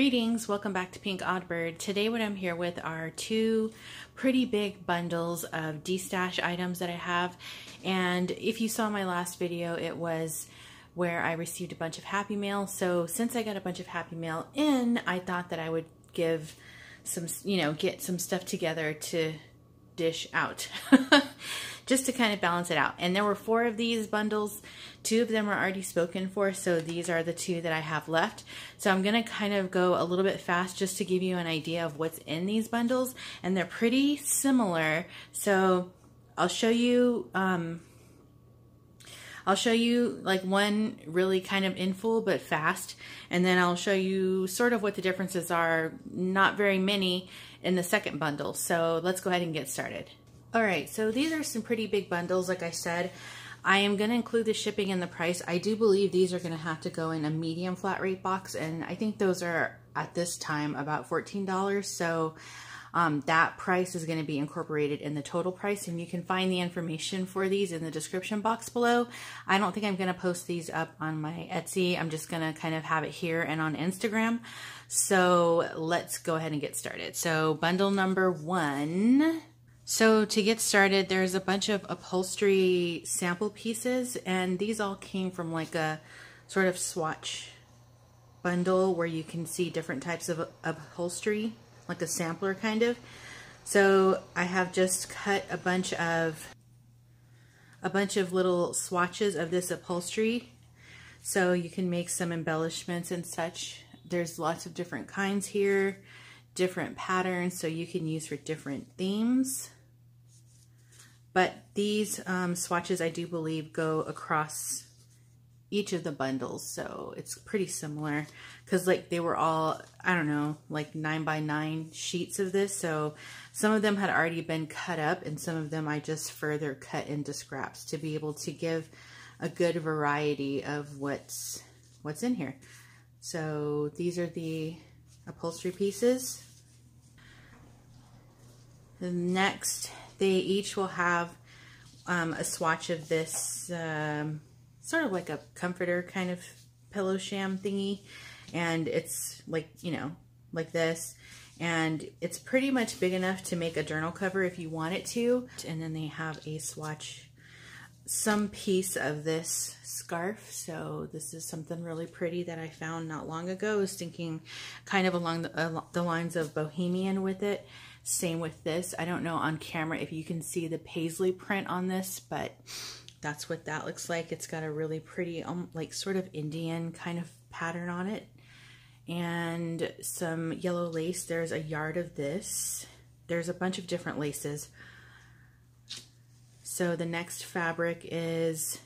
Greetings, welcome back to Pink Oddbird. Today what I'm here with are two pretty big bundles of Destash items that I have. And if you saw my last video, it was where I received a bunch of Happy Mail. So since I got a bunch of Happy Mail in, I thought that I would give some, get some stuff together to dish out. Just to kind of balance it out. And there were 4 of these bundles. 2 of them are already spoken for, so these are the 2 that I have left. So I'm going to kind of go a little bit fast just to give you an idea of what's in these bundles, and they're pretty similar. So I'll show you like one really kind of in full but fast, and then I'll show you sort of what the differences are, not very many, in the second bundle. So let's go ahead and get started. Alright, so these are some pretty big bundles. Like I said, I am going to include the shipping in the price. I do believe these are going to have to go in a medium flat rate box, and I think those are at this time about $14. So that price is going to be incorporated in the total price, and you can find the information for these in the description box below. I don't think I'm going to post these up on my Etsy. I'm just going to kind of have it here and on Instagram. So let's go ahead and get started. So bundle number 1. So to get started, there's a bunch of upholstery sample pieces, and these all came from like a sort of swatch bundle where you can see different types of upholstery, like a sampler kind of. So I have just cut a bunch of little swatches of this upholstery, so you can make some embellishments and such. There's lots of different kinds here, different patterns, so you can use for different themes. But these swatches, I do believe, go across each of the bundles, so it's pretty similar, because like they were all, I don't know, like 9x9 sheets of this. So some of them had already been cut up, and some of them I just further cut into scraps to be able to give a good variety of what's in here. So these are the upholstery pieces. The next, they each will have a swatch of this sort of like a comforter kind of pillow sham thingy, and it's like, like this, and it's pretty much big enough to make a journal cover if you want it to. And then they have a swatch, some piece of this scarf. So this is something really pretty that I found not long ago. I was thinking kind of along the lines of bohemian with it. Same with this. I don't know on camera if you can see the paisley print on this, but that's what that looks like. It's got a really pretty, like sort of Indian kind of pattern on it. And some yellow lace. There's a yard of this. There's a bunch of different laces. So the next fabric is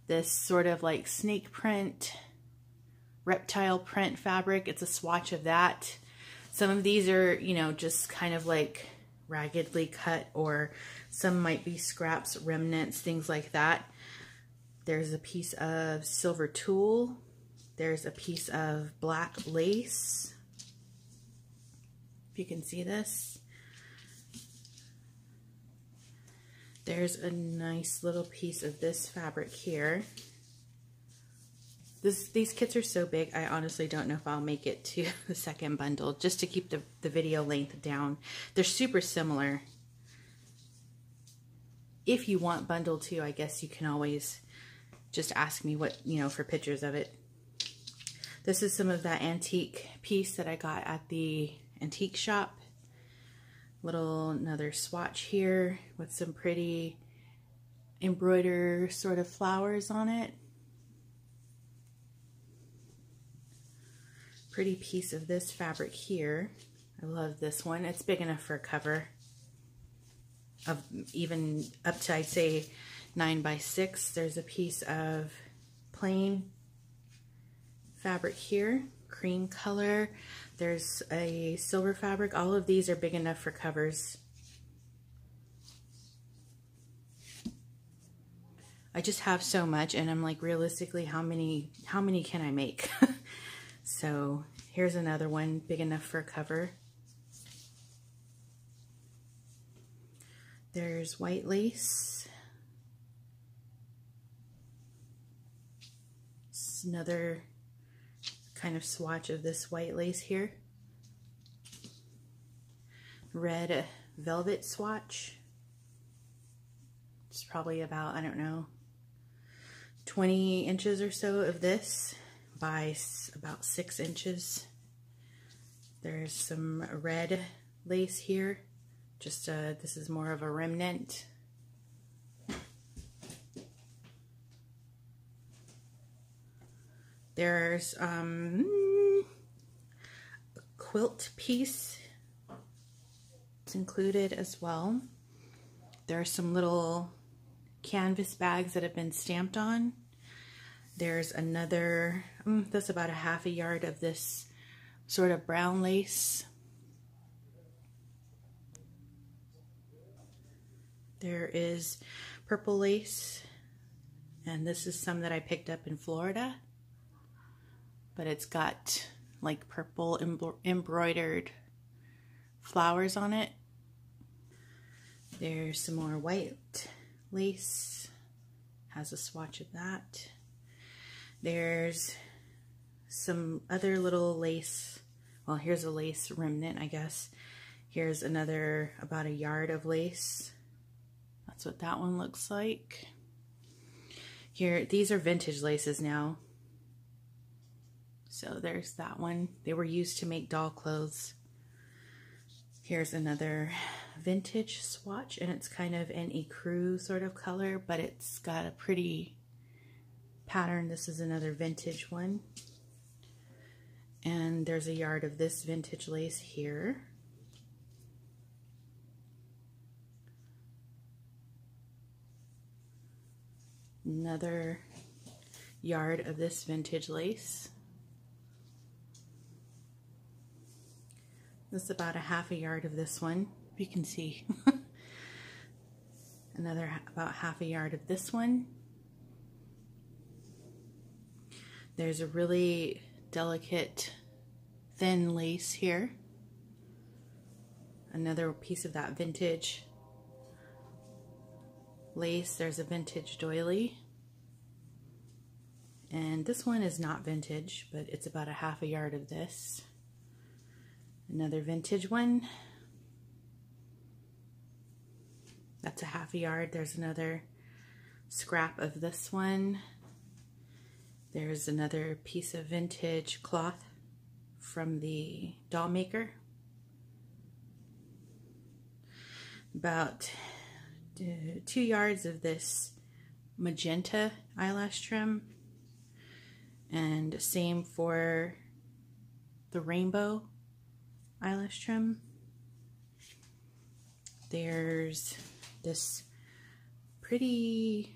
this sort of like snake print, reptile print fabric. It's a swatch of that. Some of these are, just kind of like raggedly cut, or some might be scraps, remnants, things like that. There's a piece of silver tulle. There's a piece of black lace, if you can see this. There's a nice little piece of this fabric here. These kits are so big, I honestly don't know if I'll make it to the second bundle, just to keep the video length down. They're super similar. If you want bundle 2, I guess you can always just ask me what, for pictures of it. This is some of that antique piece that I got at the antique shop. Another swatch here with some pretty embroidered sort of flowers on it. Pretty piece of this fabric here. I love this one. It's big enough for a cover of even up to, I'd say, 9x6. There's a piece of plain fabric here, cream color. There's a silver fabric. All of these are big enough for covers. I just have so much, and I'm like, realistically, how many can I make? So here's another one big enough for a cover. There's white lace. It's another kind of swatch of this white lace here. Red velvet swatch. It's probably about, I don't know, 20 inches or so of this by about 6 inches. There's some red lace here. Just this is more of a remnant. There's a quilt piece. It's included as well. There are some little canvas bags that have been stamped on. There's another, that's about a half a yard of this sort of brown lace. There is purple lace, and this is some that I picked up in Florida, but it's got like purple embroidered flowers on it. There's some more white lace, has a swatch of that. There's some other little lace, well, here's a lace remnant, I guess. Here's another about a yard of lace. That's what that one looks like. Here, these are vintage laces now. So there's that one. They were used to make doll clothes. Here's another vintage swatch, and it's kind of an ecru sort of color, but it's got a pretty pattern. This is another vintage one. And there's a yard of this vintage lace here. Another yard of this vintage lace. This is about a half a yard of this one, you can see. Another about half a yard of this one. There's a really delicate thin lace here. Another piece of that vintage lace. There's a vintage doily. And this one is not vintage, but it's about a half a yard of this. Another vintage one. That's a half a yard. There's another scrap of this one. There's another piece of vintage cloth from the doll maker. About 2 yards of this magenta eyelash trim. And same for the rainbow eyelash trim. There's this pretty,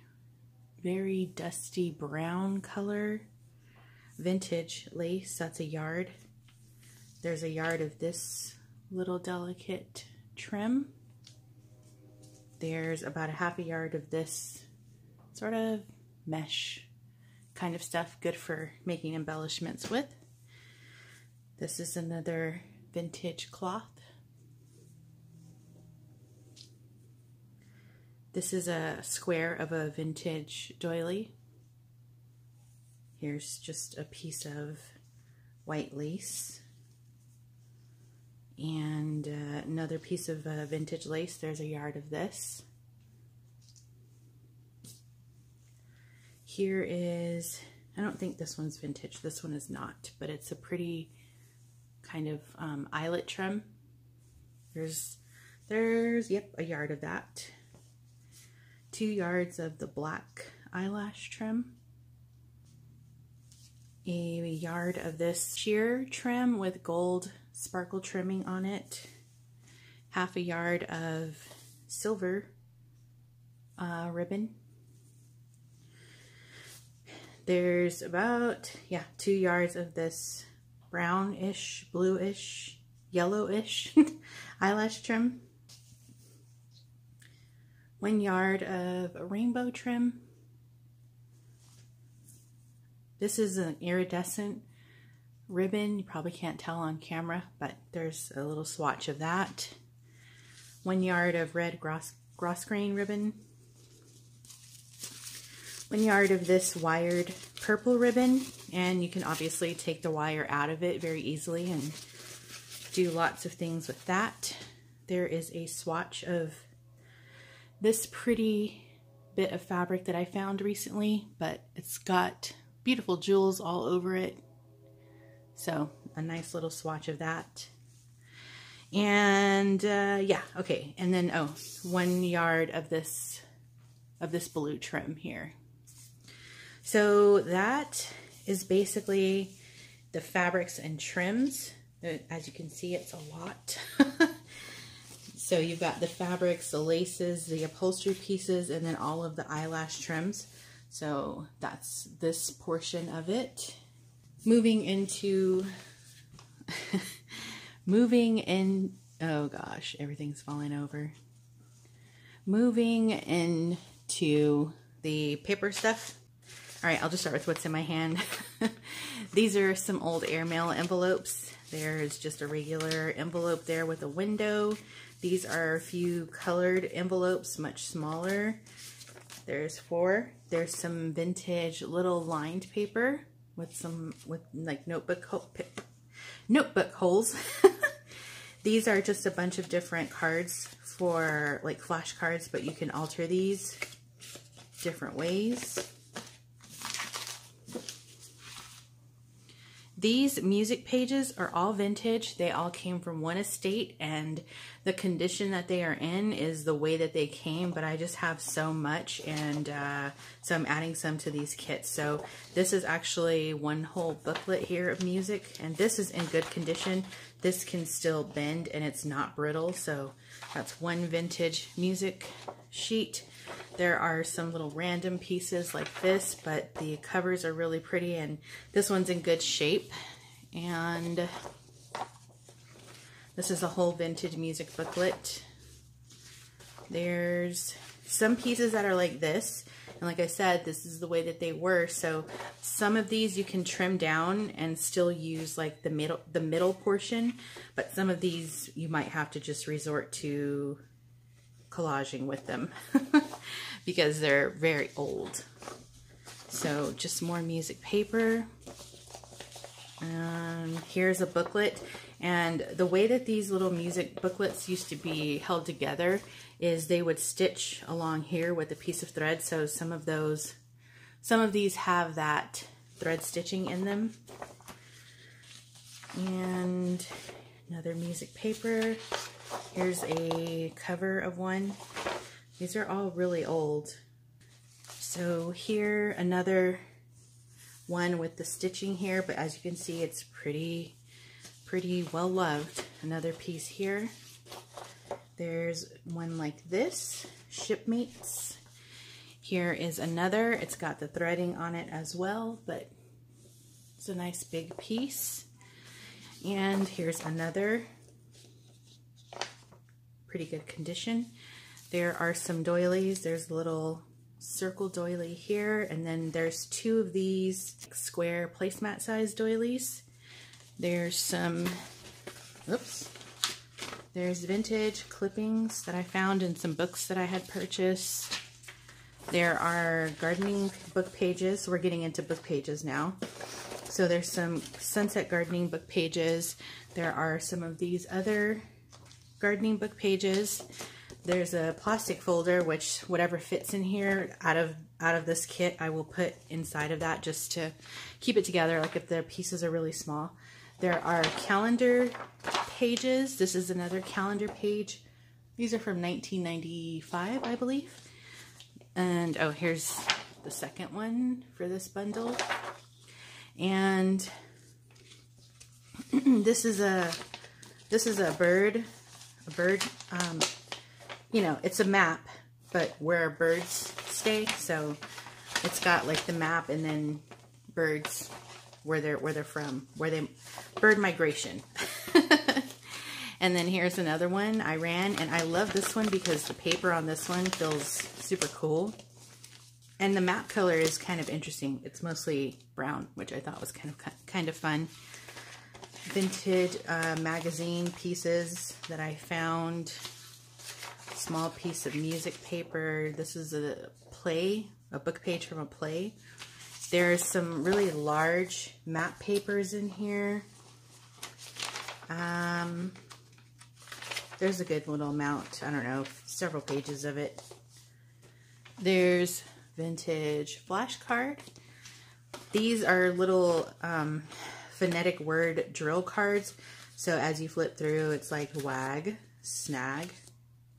very dusty brown color vintage lace. That's a yard. There's a yard of this little delicate trim. There's about a half a yard of this sort of mesh kind of stuff, good for making embellishments with. This is another vintage cloth. This is a square of a vintage doily. Here's just a piece of white lace. And another piece of vintage lace. There's a yard of this. Here is, I don't think this one's vintage. This one is not, but it's a pretty kind of eyelet trim. There's yep, a yard of that. 2 yards of the black eyelash trim. A yard of this sheer trim with gold sparkle trimming on it. Half a yard of silver ribbon. There's about, 2 yards of this brownish, bluish, yellowish eyelash trim. 1 yard of a rainbow trim. This is an iridescent ribbon. You probably can't tell on camera, but there's a little swatch of that. 1 yard of red grosgrain ribbon. 1 yard of this wired purple ribbon, and you can obviously take the wire out of it very easily and do lots of things with that. There is a swatch of this pretty bit of fabric that I found recently, but it's got beautiful jewels all over it. So a nice little swatch of that. And yeah, okay. And then, oh, 1 yard of this blue trim here. So that is basically the fabrics and trims. As you can see, it's a lot. So you've got the fabrics, the laces, the upholstery pieces, and then all of the eyelash trims. So that's this portion of it. Moving into, oh gosh, everything's falling over. Moving into the paper stuff. All right, I'll just start with what's in my hand. These are some old airmail envelopes. There's just a regular envelope there with a window. These are a few colored envelopes, much smaller. There's 4. There's some vintage little lined paper with like notebook holes. These are just a bunch of different cards for like flashcards, but you can alter these different ways. These music pages are all vintage. They all came from one estate, and the condition that they are in is the way that they came, but I just have so much, and so I'm adding some to these kits. So this is actually one whole booklet here of music, and this is in good condition. This can still bend and it's not brittle, so that's one vintage music sheet. There are some little random pieces like this, but the covers are really pretty, and this one's in good shape. And this is a whole vintage music booklet. There's some pieces that are like this, and like I said, this is the way that they were. So some of these you can trim down and still use like the middle portion, but some of these you might have to just resort to collaging with them because they're very old. So just more music paper. Here's a booklet, and the way that these little music booklets used to be held together is they would stitch along here with a piece of thread. So some of these have that thread stitching in them. And another music paper. Here's a cover of one. These are all really old. So here, another one with the stitching here, but as you can see, it's pretty well loved. Another piece here. There's one like this, Shipmates. Here is another. It's got the threading on it as well, but it's a nice big piece. And here's another, pretty good condition. There are some doilies. There's a little circle doily here, and then there's 2 of these square placemat size doilies. There's some, oops, there's vintage clippings that I found in some books that I had purchased. There are gardening book pages. We're getting into book pages now. So there's some sunset gardening book pages. There are some of these other gardening book pages. There's a plastic folder, which whatever fits in here out of this kit, I will put inside of that just to keep it together, like if the pieces are really small. There are calendar pages. This is another calendar page. These are from 1995, I believe. And oh, here's the second one for this bundle. And this is a bird. You know, it's a map, but where birds stay. So it's got like the map and then birds where they're from, bird migration. And then here's another one, Iran, and I love this one because the paper on this one feels super cool. And the map color is kind of interesting. It's mostly brown, which I thought was kind of fun. Vintage magazine pieces that I found. Small piece of music paper. This is a book page from a play. There's some really large map papers in here. There's a good little amount, I don't know, several pages of it. There's vintage flashcard. These are little phonetic word drill cards. So as you flip through, it's like wag, snag,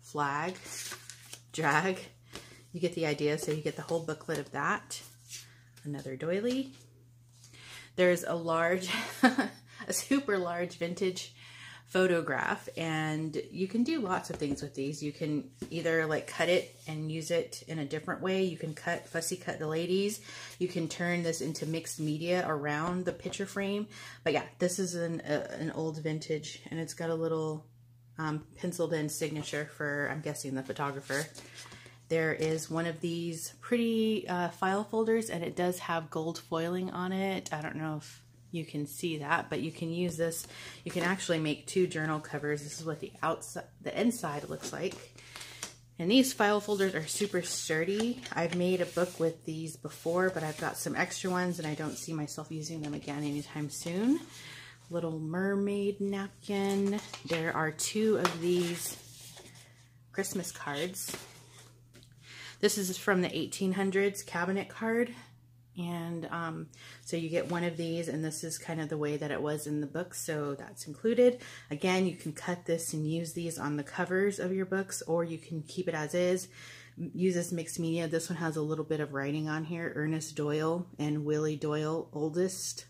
flag, drag. You get the idea, so you get the whole booklet of that. Another doily. There's a large, a super large vintage photograph, and you can do lots of things with these. You can either like cut it and use it in a different way. You can fussy cut the ladies. You can turn this into mixed media around the picture frame. But yeah, this is an old vintage, and it's got a little penciled in signature for, I'm guessing, the photographer. There is one of these pretty file folders, and it does have gold foiling on it. I don't know if you can see that, but you can use this. You can actually make 2 journal covers. This is what the outside, the inside looks like. And these file folders are super sturdy. I've made a book with these before, but I've got some extra ones, and I don't see myself using them again anytime soon. Little mermaid napkin. There are 2 of these Christmas cards. This is from the 1800s cabinet card. And so you get one of these, and this is kind of the way that it was in the book, so that's included. Again, you can cut this and use these on the covers of your books, or you can keep it as is. Use this mixed media. This one has a little bit of writing on here. Ernest Doyle and Willie Doyle, oldest.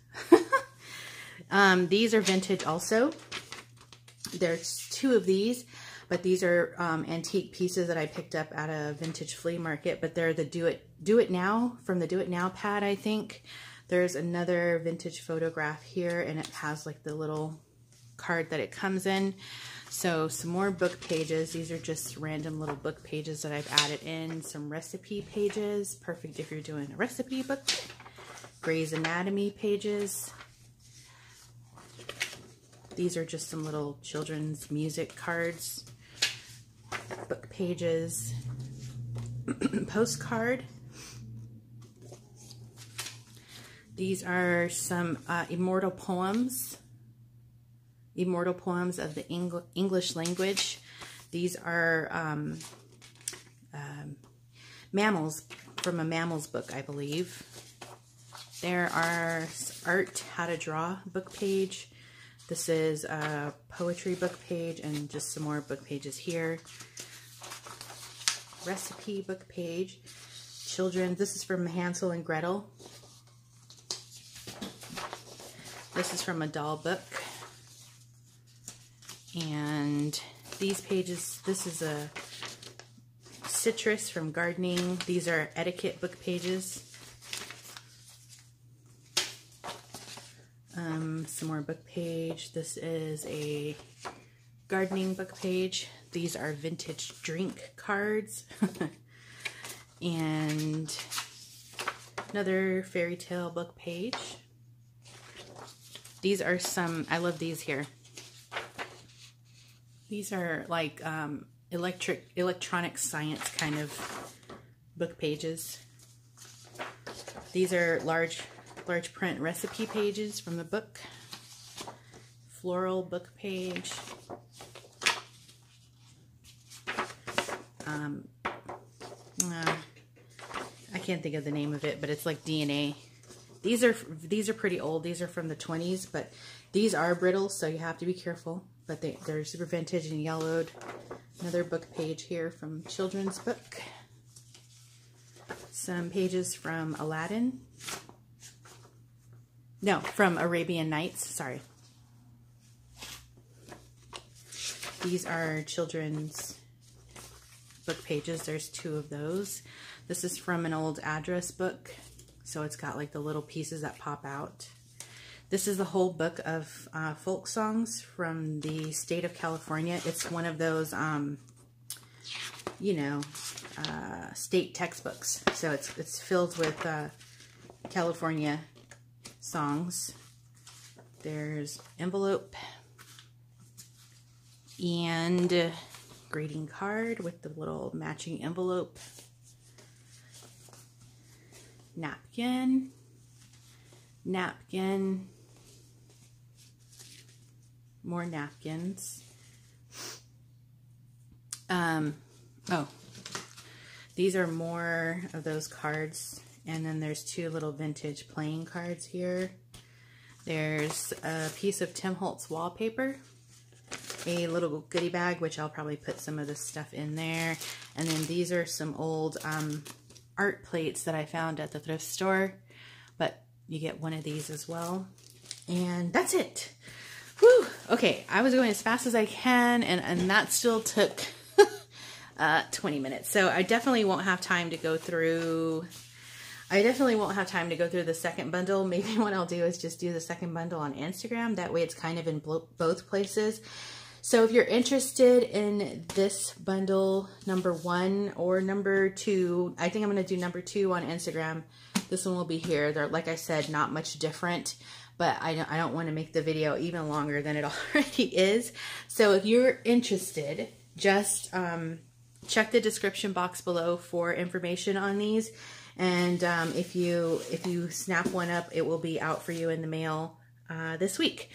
These are vintage also. There's 2 of these. But these are antique pieces that I picked up at a vintage flea market. But they're the Do It Now, from the Do It Now pad, I think. There's another vintage photograph here, and it has like the little card that it comes in. So some more book pages. These are just random little book pages that I've added in. Some recipe pages, perfect if you're doing a recipe book. Grey's Anatomy pages. These are just some little children's music cards. Book pages, postcard. These are some immortal poems of the English language. These are mammals, from a mammals book, I believe. There are art, how to draw book page. This is a poetry book page, and just some more book pages here. Recipe book page. Children, this is from Hansel and Gretel. This is from a doll book. And these pages, this is a citrus from gardening. These are etiquette book pages. Some more book page. This is a gardening book page. These are vintage drink cards. And another fairy tale book page. These are some, I love these here. These are like electronic science kind of book pages. These are large print recipe pages from the book. Floral book page. I can't think of the name of it, but it's like DNA. These are pretty old. These are from the 20s, but these are brittle, so you have to be careful. But they're super vintage and yellowed. Another book page here from children's book. Some pages from Aladdin. No, from Arabian Nights, sorry. These are children's book pages. There's 2 of those. This is from an old address book, so it's got like the little pieces that pop out. This is the whole book of folk songs from the state of California. It's one of those, you know, state textbooks. So it's filled with California songs. There's envelope and greeting card with the little matching envelope. Napkin. napkin, more napkins. Oh, these are more of those cards. And then there's two little vintage playing cards here. There's a piece of Tim Holtz wallpaper, a little goodie bag, which I'll probably put some of this stuff in there. And then these are some old art plates that I found at the thrift store, but you get one of these as well. And that's it. Whew. Okay, I was going as fast as I can, and that still took 20 minutes. So I definitely won't have time to go through... the second bundle. Maybe what I'll do is just do the second bundle on Instagram. That way it's kind of in both places. So if you're interested in this bundle, number 1 or number 2, I think I'm going to do number 2 on Instagram. This one will be here. They're, like I said, not much different, but I don't want to make the video even longer than it already is. So if you're interested, just check the description box below for information on these. And if you snap one up, it will be out for you in the mail this week.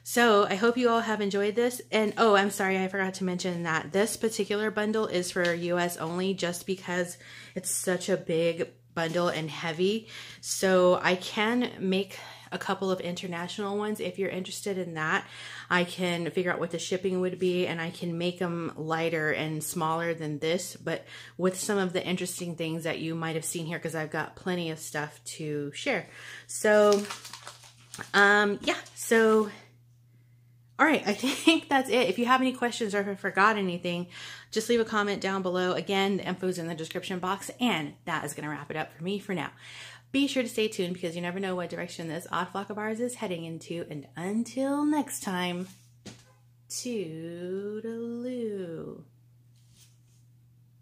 So I hope you all have enjoyed this. And oh, I'm sorry, I forgot to mention that this particular bundle is for US only, just because it's such a big bundle and heavy. So I can make a couple of international ones if you're interested in that. I can figure out what the shipping would be, and I can make them lighter and smaller than this, but with some of the interesting things that you might have seen here, because I've got plenty of stuff to share. So yeah, so all right, I think that's it. If you have any questions or if I forgot anything, just leave a comment down below. Again, the info's in the description box, and that is going to wrap it up for me for now. Be sure to stay tuned, because you never know what direction this odd flock of ours is heading into. And until next time, toodaloo.